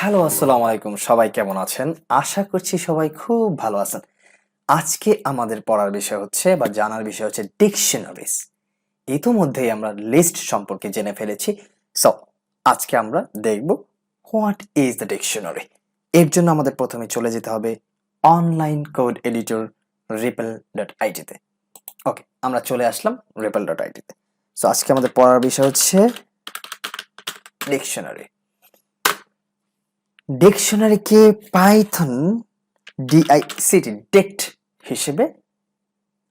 Hello, আসসালামু আলাইকুম। সবাই কেমন আছেন? আশা করছি সবাই খুব ভালো আছেন। আজকে আমাদের পড়ার বিষয় হচ্ছে বা জানার বিষয় হচ্ছে ডিকশনারিজ। ইতোমধ্যেই আমরা লিস্ট সম্পর্কে জেনে ফেলেছি। সো আজকে আমরা দেখব হোয়াট ইজ দ্য ডিকশনারি। এর জন্য আমাদের প্রথমে চলে যেতে হবে অনলাইন কোড এডিটর রিপেল.আইডি তে। ওকে, আমরা চলে আসলাম রিপেল.আইডি তে। সো আজকে আমাদের পড়ার বিষয় হচ্ছে ডিকশনারি। ডিকশনারিকে পাইথন ডিআইসিটি ডিক্ট হিসেবে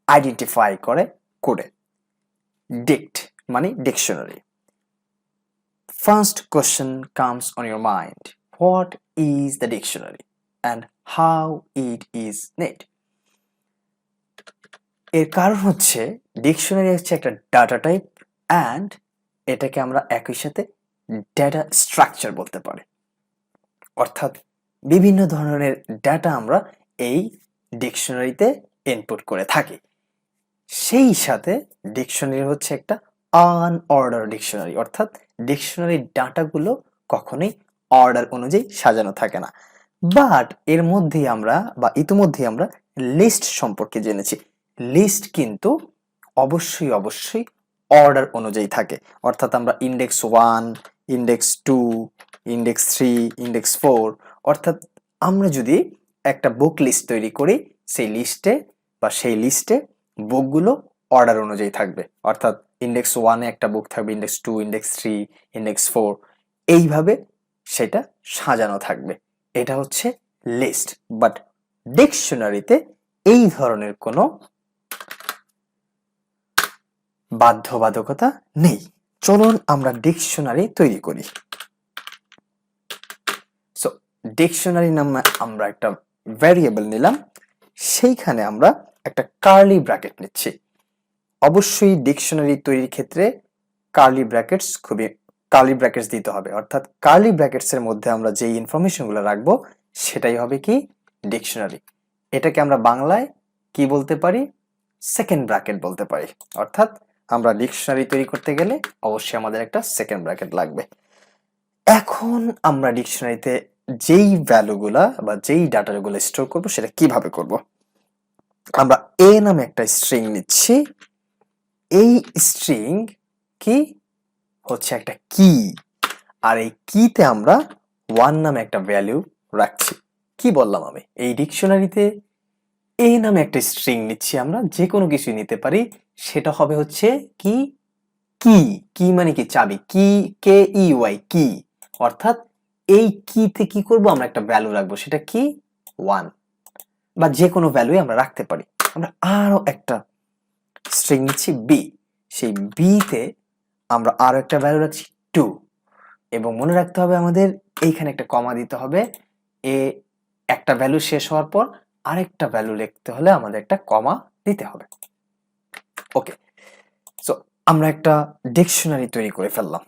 আইডেন্টিফাই করে কোডে। ডিক্ট মানে dictionary. First question comes on your mind, what is the dictionary and how it is নেড। এর কারণ হচ্ছে ডিকশনারি হচ্ছে একটা ডাটা টাইপ অ্যান্ড এটাকে আমরা একই সাথে ডেটা স্ট্রাকচার বলতে পারি। অর্থাৎ বিভিন্ন ধরনের ডেটা আমরা এই ডিকশনারিতে ইনপুট করে থাকি। সেই সাথে ডিকশনারি হচ্ছে একটা আনঅর্ডার ডিকশনারি, অর্থাৎ ডিকশনারির ডাটাগুলো কখনোই অর্ডার অনুযায়ী সাজানো থাকে না। বাট এর মধ্যেই আমরা বা ইতিমধ্যেই আমরা লিস্ট সম্পর্কে জেনেছি। লিস্ট কিন্তু অবশ্যই অর্ডার অনুযায়ী থাকে। অর্থাৎ আমরা ইন্ডেক্স 1, ইন্ডেক্স 2, ইন্ডেক্স 3, ইন্ডেক্স 4, অর্থাৎ আমরা যদি একটা বুক লিস্ট তৈরি করি সেই লিস্টে বুকগুলো অর্ডার অনুযায়ী থাকবে। অর্থাৎ ইন্ডেক্স 1-এ একটা বুক থাকবে, ইন্ডেক্স 2, ইন্ডেক্স 3, ইন্ডেক্স 4, এইভাবে সেটা সাজানো থাকবে। এটা হচ্ছে লিস্ট। বাট ডিকশনারিতে এই ধরনের কোনো বাধ্যবাধকতা নেই। চলুন আমরা ডিকশনারি তৈরি করি। সো ডিকশনারি নামে আমরা একটা ভ্যারিয়েবল নিলাম, সেইখানে আমরা একটা কার্লি ব্র্যাকেট নিচ্ছি। অবশ্যই ডিকশনারি তৈরির ক্ষেত্রে কার্লি ব্র্যাকেটস দিতে হবে। অর্থাৎ কার্লি ব্র্যাকেটস এর মধ্যে আমরা যে ইনফরমেশনগুলো রাখবো সেটাই হবে কি ডিকশনারি। এটাকে আমরা বাংলায় কি বলতে পারি? সেকেন্ড ব্র্যাকেট বলতে পারি। অর্থাৎ আমরা ডিকশনারি তৈরি করতে গেলে অবশ্যই আমাদের একটা সেকেন্ড ব্র্যাকেট লাগবে। এখন আমরা ডিকশনারিতে যেই ভ্যালুগুলা বা যেই ডাটাগুলো স্টোর করব সেটা কিভাবে করব? আমরা এ নামে একটা স্ট্রিং নিচ্ছি। এই স্ট্রিং কি হচ্ছে একটা কি, আর এই কিতে আমরা 1 নামে একটা ভ্যালু রাখছি। কি বললাম আমি? এই ডিকশনারিতে এ নামে একটা স্ট্রিং নিচ্ছি, আমরা যে কোনো কিছু নিতে পারি। সেটা হবে হচ্ছে কি কি কি মানে কি চাবি, কি কে ই ওয়াই কি। অর্থাৎ এই কিতে কি করব, আমরা একটা ভ্যালু রাখবো, সেটা কি 1 বা যে কোনো ভ্যালুই আমরা রাখতে পারি। আমরা আরো একটা স্ট্রিং নিচ্ছি বি, সেই বিতে আমরা আরো একটা ভ্যালু রাখছি 2 এবং মনে রাখতে হবে আমাদের এইখানে একটা কমা দিতে হবে। এ একটা ভ্যালু শেষ হওয়ার পর আরেকটা ভ্যালু লিখতে হলে আমাদের একটা কমা দিতে হবে। ওকে, সো আমরা একটা ডিকশনারি তৈরি করে ফেললাম।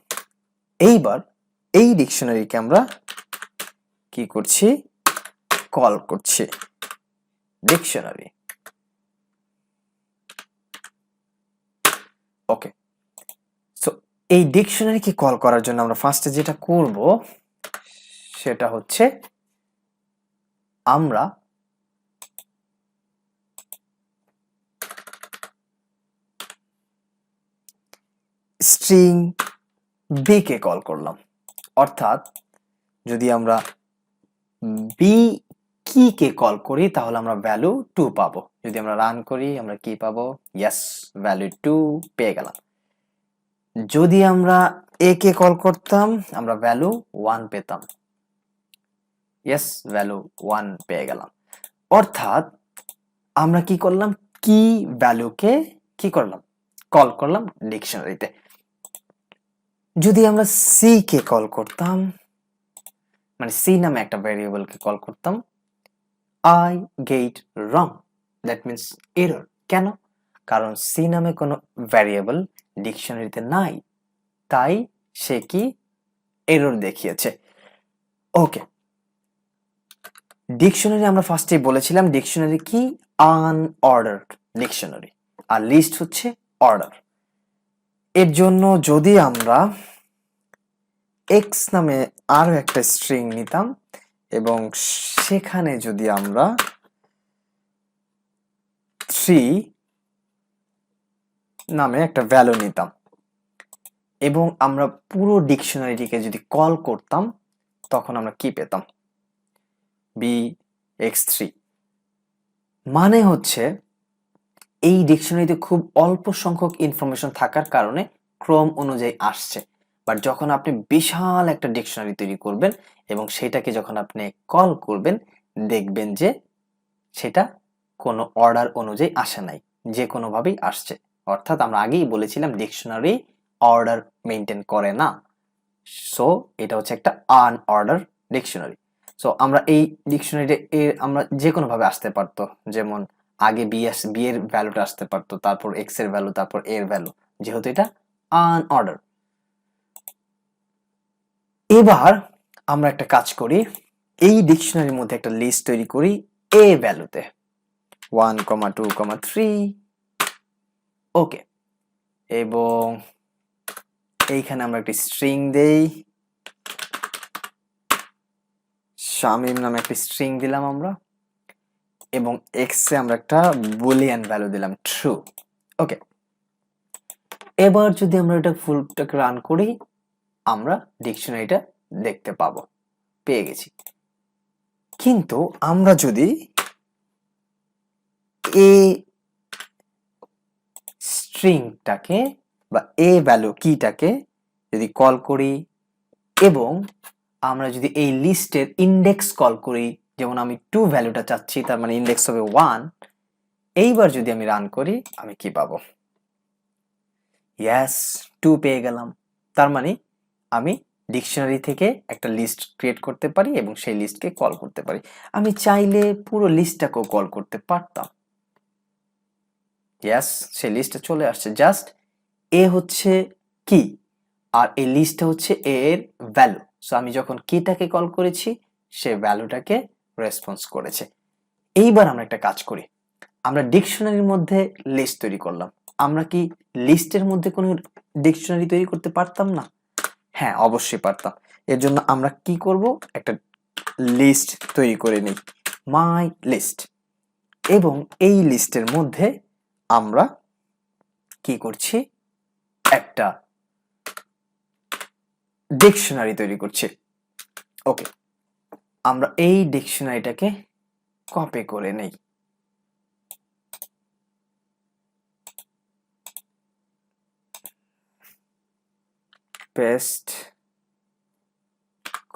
এইবার এই ডিকশনারিকে আমরা কি করছি? কল করছি ডিকশনারি। ওকে, সো এই ডিকশনারিকে কল করার জন্য আমরা ফার্স্টে যেটা করব সেটা হচ্ছে আমরা স্ট্রিং বি কে কল করলাম। অর্থাৎ যদি আমরা বি কি কে কল করি তাহলে আমরা ভ্যালু 2 পাবো। যদি আমরা রান করি আমরা কি পাবো? ইয়েস, ভ্যালু 2 পেয়ে গেলাম। যদি আমরা এ কে কল করতাম আমরা ভ্যালু 1 পেতাম। ইয়েস, ভ্যালু 1 পেয়ে গেলাম। অর্থাৎ আমরা কি করলাম? কি ভ্যালুকে কি করলাম? কল করলাম ডিকশনারিতে। যদি আমরা সি কে কল করতাম, মানে সি নামে একটা ভ্যারিয়েবলকে কল করতাম, I get wrong, that means error। কেন? কারণ সি নামে কোনো ভ্যারিয়েবল ডিকশনারিতে নাই, তাই সে কি এরর দেখিয়েছে। ওকে, ডিকশনারি আমরা ফার্স্টেই বলেছিলাম ডিকশনারি কি আনঅর্ডারড ডিকশনারি, আর লিস্ট হচ্ছে অর্ডার। এর জন্য যদি আমরা এক্স নামে আরো একটা স্ট্রিং নিতাম এবং সেখানে যদি আমরা 3 নামে একটা ভ্যালু নিতাম এবং আমরা পুরো ডিকশনারিটিকে যদি কল করতাম তখন আমরা কি পেতাম? bx3 মানে হচ্ছে এই ডিকশনারিতে খুব অল্প সংখ্যক ইনফরমেশন থাকার কারণে ক্রম অনুযায়ী আসছে, বাট যখন আপনি বিশাল একটা ডিকশনারি তৈরি করবেন এবং সেটাকে যখন আপনি কল করবেন দেখবেন যে সেটা কোনো অর্ডার অনুযায়ী আসে নাই, যে কোনোভাবেই আসছে। অর্থাৎ আমরা আগেই বলেছিলাম ডিকশনারি অর্ডার মেনটেন করে না, সো এটা হচ্ছে একটা আনঅর্ডার ডিকশনারি। সো আমরা এই ডিকশনারিতে আমরা যে কোনো ভাবে আসতে পারতো, যেমন আগে বি এর ভ্যালুটা আসতে পারতো, তারপর এক্স এর ভ্যালু, তারপর এর ভ্যালু, যেহেতু এটা আনঅর্ডার। এবার আমরা একটা কাজ করি, এই ডিকশনারির মধ্যে একটা লিস্ট তৈরি করি এ ভ্যালুতে 1, 2, 3, ওকে। এবং এইখানে আমরা একটা স্ট্রিং দেই, শামিম নামে একটা স্ট্রিং দিলাম আমরা, এবং এক্স এ আমরা একটা বুলিয়ান ভ্যালু দিলাম ট্রু, ওকে। এবার যদি আমরা এটা ফুলটাকে রান করি আমরা ডিকশনারিটা দেখতে পাবো, পেয়ে গেছি। কিন্তু আমরা যদি এ স্ট্রিংটাকে বা এ ভ্যালু কিটাকে যদি কল করি এবং আমরা যদি এই লিস্টের ইন্ডেক্স কল করি, যেমন আমি 2 ভ্যালুটা চাচ্ছি, তার মানে ইন্ডেক্স হবে 1, এইবার যদি আমি রান করি আমি কি পাবো? ইয়েস, 2 পেয়ে গেলাম। তার মানে আমি ডিকশনারি থেকে একটা লিস্ট ক্রিয়েট করতে পারি এবং সেই লিস্টকে কল করতে পারি। আমি চাইলে পুরো লিস্টটাকেও কল করতে পারতাম। ইয়েস, সেই লিস্টে চলে আসছে, জাস্ট এ হচ্ছে কি আর এই লিস্টটা হচ্ছে এ এর ভ্যালু। সো আমি যখন কিটাকে কল করেছি সে ভ্যালুটাকে রেসপন্স করেছে। এইবার আমরা একটা কাজ করি, আমরা ডিকশনারির মধ্যে লিস্ট তৈরি করলাম, আমরা কি লিস্টের মধ্যে কোনো ডিকশনারি তৈরি করতে পারতাম না? হ্যাঁ, অবশ্যই পারতাম। এর জন্য আমরা কি করব, একটা লিস্ট তৈরি করে নিই, মাই লিস্ট, এবং এই লিস্টের মধ্যে আমরা কি করছি, একটা ডিকশনারি তৈরি করছি, ওকে। আমরা এই ডিকশনারিটাকে কপি করে নেই, পেস্ট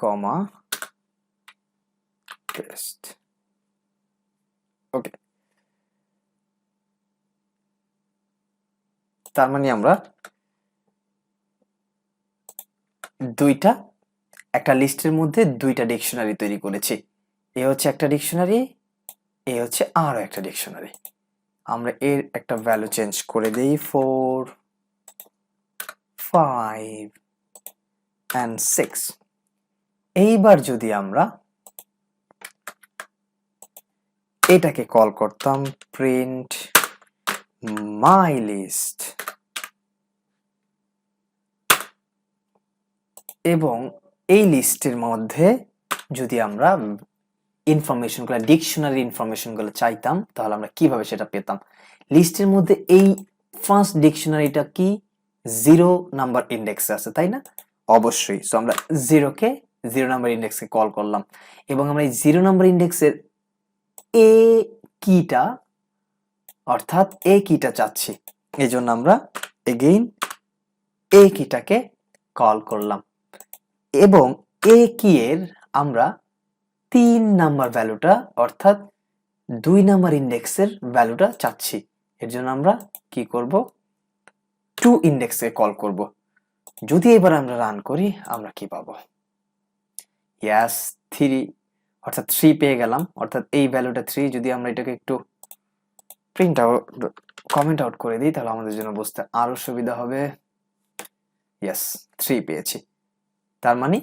কমা পেস্ট, ওকে। তার মানে আমরা দুইটা একটা লিস্টের মধ্যে দুইটা ডিকশনারি তৈরি করেছি, এ হচ্ছে একটা ডিকশনারি, এ হচ্ছে আরো একটা ডিকশনারি। আমরা এর একটা ভ্যালু চেঞ্জ করে দেই 4, 5 and 6। এইবার যদি আমরা এটাকে কল করতাম প্রিন্ট মাই লিস্ট এবং এই লিস্টের মধ্যে যদি আমরা ইনফরমেশনগুলো, ডিকশনারি ইনফরমেশনগুলো চাইতাম তাহলে আমরা কিভাবে সেটা পেতাম? লিস্টের মধ্যে এই ফার্স্ট ডিকশনারিটা কি 0 নাম্বার ইন্ডেক্সে আছে, তাই না? অবশ্যই। সো আমরা 0 নাম্বার ইন্ডেক্সকে কল করলাম এবং আমরা এই 0 নাম্বার ইন্ডেক্সের এ কিটা, অর্থাৎ এ কিটা চাচ্ছি, এজন্য আমরা এগেইন এ কিটাকে কল করলাম এবং এ কি এর আমরা 3 নাম্বার ভ্যালুটা, অর্থাৎ 2 নাম্বার ইন্ডেক্সের ভ্যালুটা চাচ্ছি, এর জন্য আমরা কি করব, 2 ইন্ডেক্সে কল করব। যদি এবার আমরা রান করি আমরা কি পাবো? ইয়েস, 3, অর্থাৎ 3 পেয়ে গেলাম, অর্থাৎ এই ভ্যালুটা 3। যদি আমরা এটাকে একটু প্রিন্ট আউট, কমেন্ট আউট করে দিই তাহলে আমাদের জন্য বুঝতে আরো সুবিধা হবে। ইয়েস, 3 পেয়েছি। তার মানে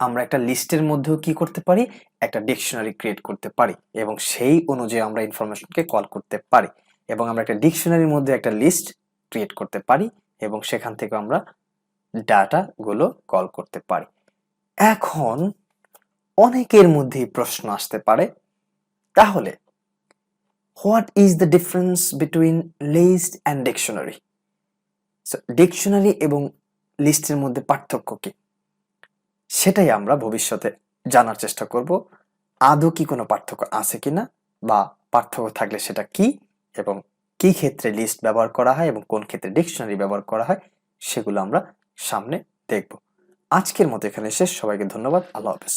আমরা একটা লিস্টের মধ্যেও কি করতে পারি, একটা ডিকশনারি ক্রিয়েট করতে পারি এবং সেই অনুযায়ী আমরা ইনফরমেশনকে কল করতে পারি এবং আমরা একটা ডিকশনারির মধ্যে একটা লিস্ট ক্রিয়েট করতে পারি এবং সেখান থেকে আমরা ডাটাগুলো কল করতে পারি। এখন অনেকের মধ্যেই প্রশ্ন আসতে পারে, তাহলে what is the difference between list and dictionary? Dictionary এবং লিস্টের মধ্যে পার্থক্য কি, সেটাই আমরা ভবিষ্যতে জানার চেষ্টা করব। আদৌ কি কোনো পার্থক্য আছে কিনা, বা পার্থক্য থাকলে সেটা কি, এবং কি ক্ষেত্রে লিস্ট ব্যবহার করা হয় এবং কোন ক্ষেত্রে ডিকশনারি ব্যবহার করা হয়, সেগুলো আমরা সামনে দেখব। আজকের মতো এখানে শেষ। সবাইকে ধন্যবাদ। আল্লাহ হাফেজ।